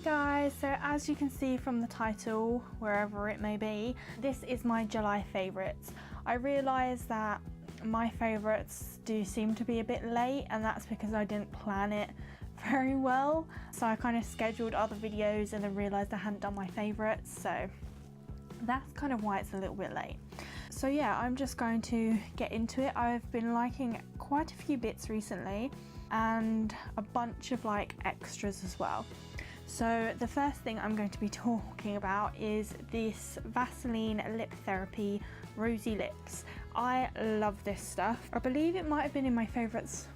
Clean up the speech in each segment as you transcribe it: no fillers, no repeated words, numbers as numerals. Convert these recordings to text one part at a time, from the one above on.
guys, so as you can see from the title, wherever it may be, this is my July favourites. I realise that my favourites do seem to be a bit late, and that's because I didn't plan it very well. So I kind of scheduled other videos and then realised I hadn't done my favourites, so that's kind of why it's a little bit late. So yeah, I'm just going to get into it. I've been liking quite a few bits recently and a bunch of like extras as well. So the first thing I'm going to be talking about is this Vaseline Lip Therapy Rosy Lips. I love this stuff. I believe it might have been in my favourites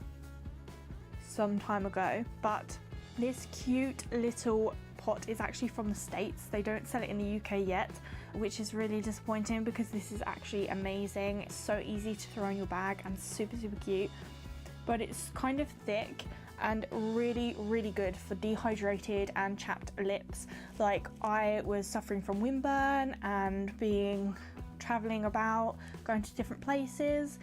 some time ago, but this cute little pot is actually from the States. They don't sell it in the UK yet, which is really disappointing because this is actually amazing. It's so easy to throw in your bag and super cute, but it's kind of thick and really good for dehydrated and chapped lips. Like, I was suffering from windburn and traveling about, going to different places.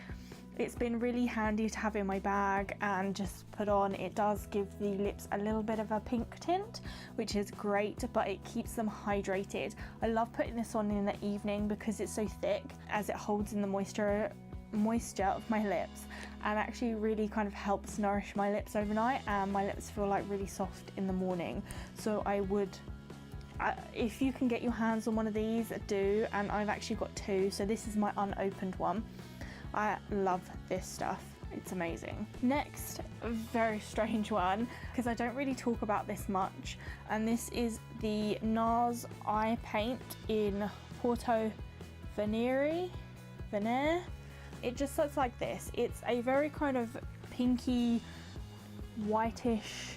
It's been really handy to have in my bag and just put on. It does give the lips a little bit of a pink tint, which is great, but it keeps them hydrated. I love putting this on in the evening because it's so thick, as it holds in the moisture of my lips, and actually really kind of helps nourish my lips overnight, and my lips feel like really soft in the morning. So I would, if you can get your hands on one of these, do. And I've actually got two, so this is my unopened one. I love this stuff, it's amazing. Next, a very strange one, because I don't really talk about this much, and this is the Nars eye paint in Porto Veneere. It just looks like this. It's a very kind of pinky, whitish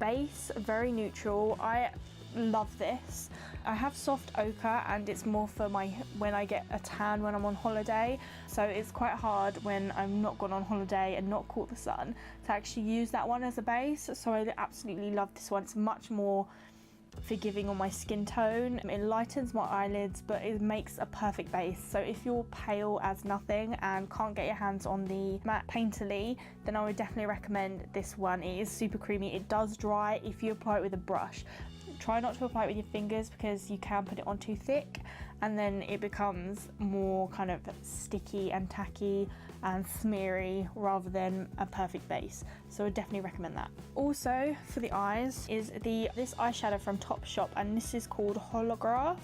base, very neutral. I love this. I have soft ochre, and it's more for when I get a tan when I'm on holiday, so it's quite hard when I'm not gone on holiday and not caught the sun to actually use that one as a base. So I absolutely love this one. It's much more forgiving on my skin tone. It lightens my eyelids, but it makes a perfect base. So if you're pale as nothing and can't get your hands on the matte painterly, then I would definitely recommend this one. It is super creamy. It does dry if you apply it with a brush. Try not to apply it with your fingers because you can put it on too thick, and then it becomes more kind of sticky and tacky and smeary rather than a perfect base. So I definitely recommend that. Also for the eyes is this eyeshadow from Topshop, and this is called Holographic,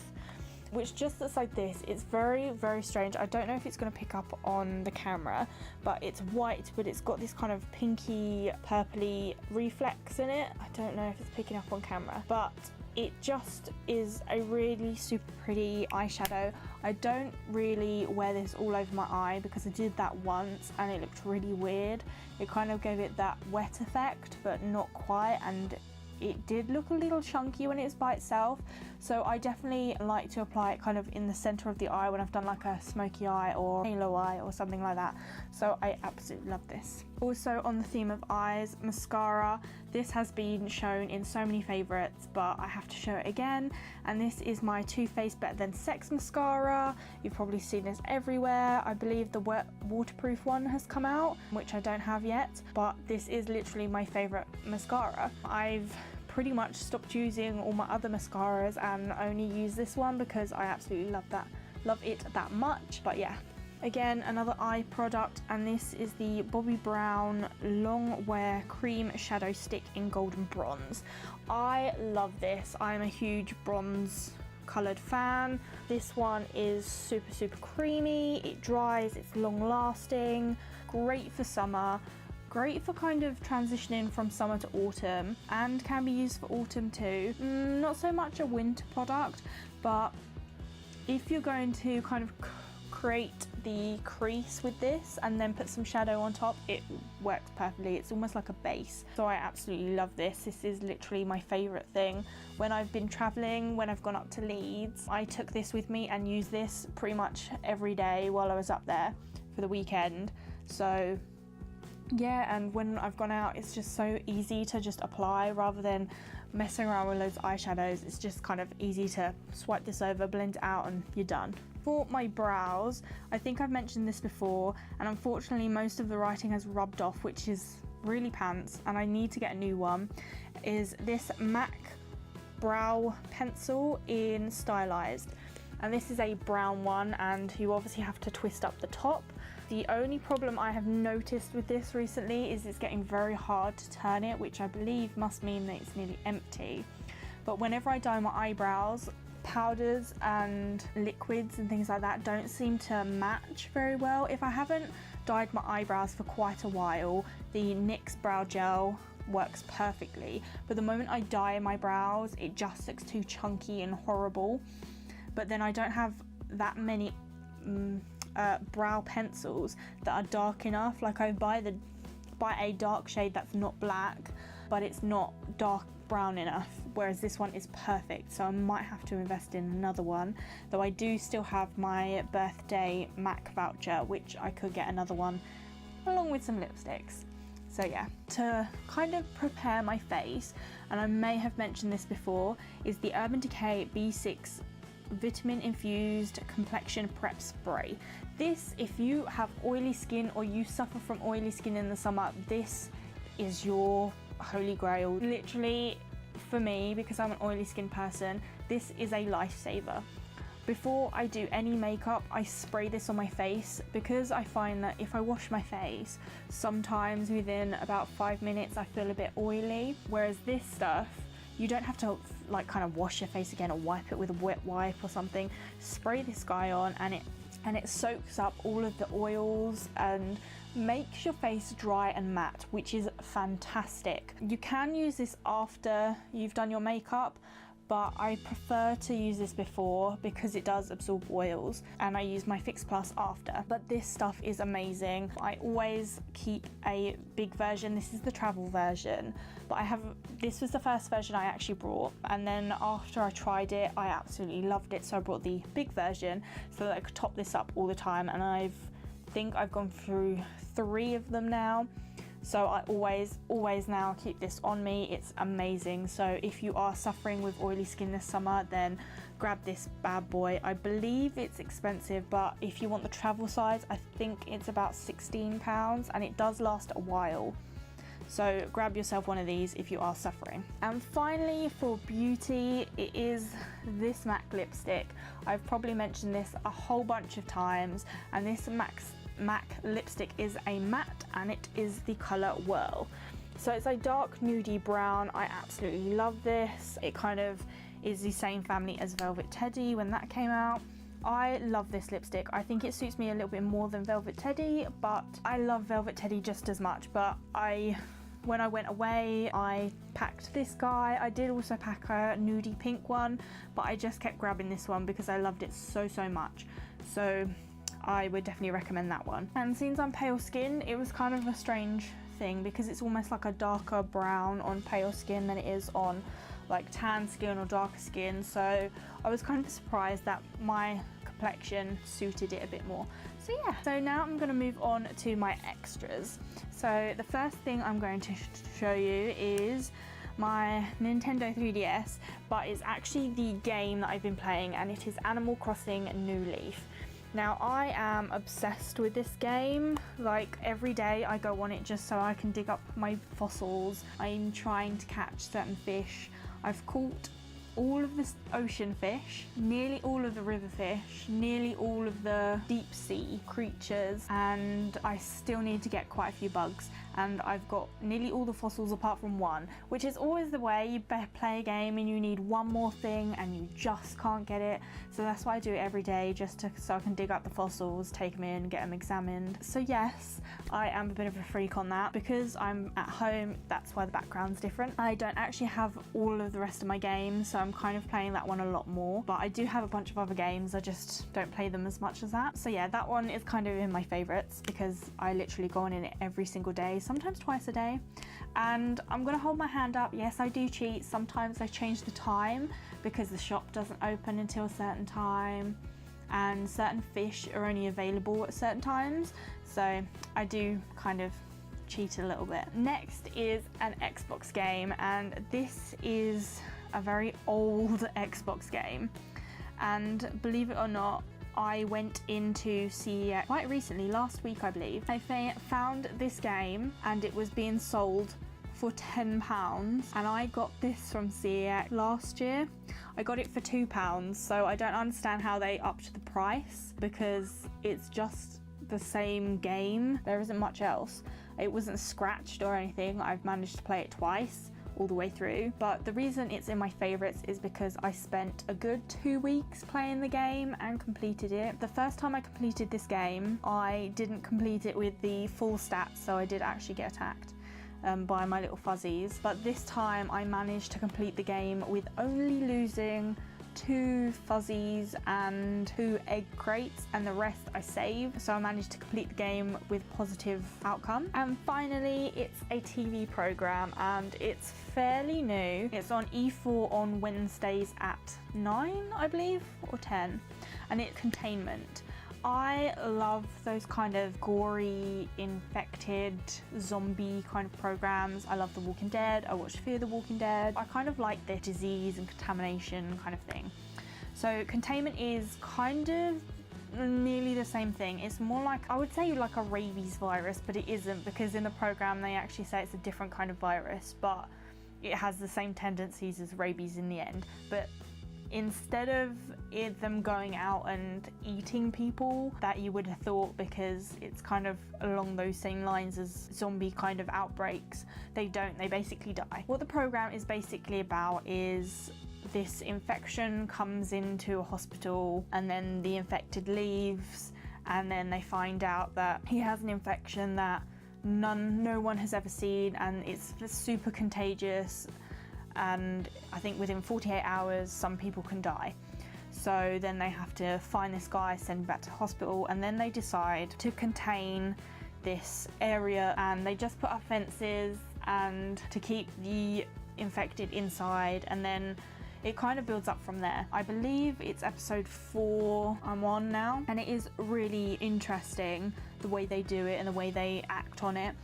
which just looks like this. It's very strange. I don't know if it's going to pick up on the camera, but it's white, but it's got this kind of pinky purpley reflex in it. I don't know if it's picking up on camera, but it just is a really super pretty eyeshadow. I don't really wear this all over my eye because I did that once and it looked really weird. It kind of gave it that wet effect, but not quite, and it did look a little chunky when it was by itself. So I definitely like to apply it kind of in the center of the eye when I've done like a smoky eye or halo eye or something like that. So I absolutely love this. Also on the theme of eyes, mascara. This has been shown in so many favorites, but I have to show it again. And this is my Too Faced Better Than Sex mascara. You've probably seen this everywhere. I believe the waterproof one has come out, which I don't have yet, but this is literally my favorite mascara. I've pretty much stopped using all my other mascaras and only use this one because I absolutely love it that much. But yeah, again, another eye product, and this is the Bobbi Brown Longwear Cream Shadow Stick in Golden Bronze. I love this. I'm a huge bronze coloured fan. This one is super creamy. It dries, it's long lasting, great for summer. Great for kind of transitioning from summer to autumn, and can be used for autumn too. Not so much a winter product, but if you're going to kind of create the crease with this and then put some shadow on top, it works perfectly. It's almost like a base. So I absolutely love this. This is literally my favourite thing. When I've been travelling, when I've gone up to Leeds, I took this with me and used this pretty much every day while I was up there for the weekend. So yeah, and when I've gone out, it's just so easy to just apply rather than messing around with loads of eyeshadows. It's just kind of easy to swipe this over, blend it out, and you're done. For my brows, I think I've mentioned this before, and unfortunately most of the writing has rubbed off, which is really pants, and I need to get a new one, is this MAC brow pencil in Stylize, and this is a brown one, and you obviously have to twist up the top. The only problem I have noticed with this recently is it's getting very hard to turn it, which I believe must mean that it's nearly empty. But whenever I dye my eyebrows, powders and liquids and things like that don't seem to match very well. If I haven't dyed my eyebrows for quite a while, the NYX brow gel works perfectly, but the moment I dye my brows it just looks too chunky and horrible. But then I don't have that many brow pencils that are dark enough. Like I buy a dark shade that's not black, but it's not dark brown enough, whereas this one is perfect, so I might have to invest in another one, though I do still have my birthday MAC voucher, which I could get another one along with some lipsticks. So yeah, to kind of prepare my face, and I may have mentioned this before, is the Urban Decay B6 vitamin infused complexion prep spray. This, if you have oily skin or you suffer from oily skin in the summer, this is your holy grail. Literally, for me, because I'm an oily skin person, this is a lifesaver. Before I do any makeup, I spray this on my face, because I find that if I wash my face, sometimes within about 5 minutes I feel a bit oily, whereas this stuff, you don't have to like kind of wash your face again or wipe it with a wet wipe or something. Spray this guy on and it soaks up all of the oils and makes your face dry and matte, which is fantastic. You can use this after you've done your makeup, but I prefer to use this before because it does absorb oils, and I use my Fix Plus after. But this stuff is amazing. I always keep a big version. This is the travel version, but this was the first version I actually brought, and then after I tried it I absolutely loved it, so I brought the big version so that I could top this up all the time, and I think I've gone through 3 of them now. So I always now keep this on me. It's amazing. So if you are suffering with oily skin this summer, then grab this bad boy. I believe it's expensive, but if you want the travel size, I think it's about £16, and it does last a while. So grab yourself one of these if you are suffering. And finally, for beauty, it is this MAC lipstick. I've probably mentioned this a whole bunch of times, and this MAC lipstick is a matte, and it is the colour Whirl. So it's a dark nudie brown. I absolutely love this. It kind of is the same family as Velvet Teddy when that came out. I love this lipstick. I think it suits me a little bit more than Velvet Teddy, but I love Velvet Teddy just as much. But when I went away, I packed this guy. I did also pack a nudie pink one, but I just kept grabbing this one because I loved it so much. So I would definitely recommend that one. And since I'm pale skin, it was kind of a strange thing because it's almost like a darker brown on pale skin than it is on like tan skin or darker skin. So I was kind of surprised that my complexion suited it a bit more. So yeah, so now I'm going to move on to my extras. So the first thing I'm going to show you is my Nintendo 3DS, but it's actually the game that I've been playing, and it is Animal Crossing New Leaf. Now I am obsessed with this game. Like every day I go on it just so I can dig up my fossils. I'm trying to catch certain fish. I've caught all of the ocean fish, nearly all of the river fish, nearly all of the deep sea creatures, and I still need to get quite a few bugs. And I've got nearly all the fossils apart from one, which is always the way. You play a game and you need one more thing and you just can't get it. So that's why I do it every day, so I can dig up the fossils, take them in, get them examined. So yes, I am a bit of a freak on that. Because I'm at home, that's why the background's different. I don't actually have all of the rest of my games, so I'm kind of playing that one a lot more. But I do have a bunch of other games, I just don't play them as much as that. So yeah, that one is kind of in my favorites because I literally go on in it every single day, sometimes twice a day. And I'm gonna hold my hand up, yes, I do cheat. Sometimes I change the time because the shop doesn't open until a certain time, and certain fish are only available at certain times, so I do kind of cheat a little bit. Next is an Xbox game, and this is a very old Xbox game, and believe it or not, I went in to see quite recently, last week I believe. I found this game and it was being sold for £10, and I got this from CEX last year. I got it for £2, so I don't understand how they upped the price, because it's just the same game. There isn't much else. It wasn't scratched or anything. I've managed to play it twice all the way through, but the reason it's in my favorites is because I spent a good 2 weeks playing the game and completed it. The first time I completed this game, I didn't complete it with the full stats, so I did actually get attacked by my little fuzzies, but this time I managed to complete the game with only losing 2 fuzzies and 2 egg crates, and the rest I saved, so I managed to complete the game with positive outcome. And finally, it's a TV program, and it's fairly new. It's on E4 on Wednesdays at 9, I believe, or 10, and it's Containment. I love those kind of gory, infected, zombie kind of programs. I love The Walking Dead. I watched Fear the Walking Dead. I kind of like the disease and contamination kind of thing. So Containment is kind of nearly the same thing. It's more like, I would say like a rabies virus, but it isn't, because in the program they actually say it's a different kind of virus, but it has the same tendencies as rabies in the end. But instead of them going out and eating people that you would have thought, because it's kind of along those same lines as zombie kind of outbreaks, they don't, they basically die. What the program is basically about is this infection comes into a hospital, and then the infected leaves, and then they find out that he has an infection that no one has ever seen, and it's super contagious, and I think within 48 hours some people can die. So then they have to find this guy, send him back to hospital, and then they decide to contain this area, and they just put up fences and to keep the infected inside, and then it kind of builds up from there. I believe it's episode 4 I'm on now, and it is really interesting the way they do it and the way they act on it.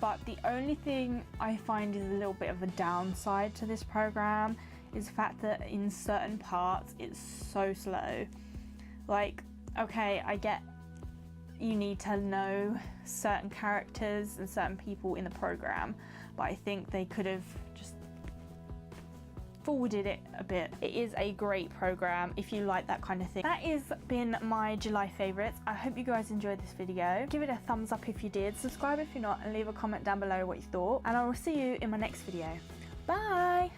But the only thing I find is a little bit of a downside to this program is the fact that in certain parts it's so slow. Like, okay, I get you need to know certain characters and certain people in the program, but I think they could have just forwarded it a bit. It is a great program if you like that kind of thing. That has been my July favourites. I hope you guys enjoyed this video. Give it a thumbs up if you did, subscribe if you're not, and leave a comment down below what you thought, and I will see you in my next video. Bye!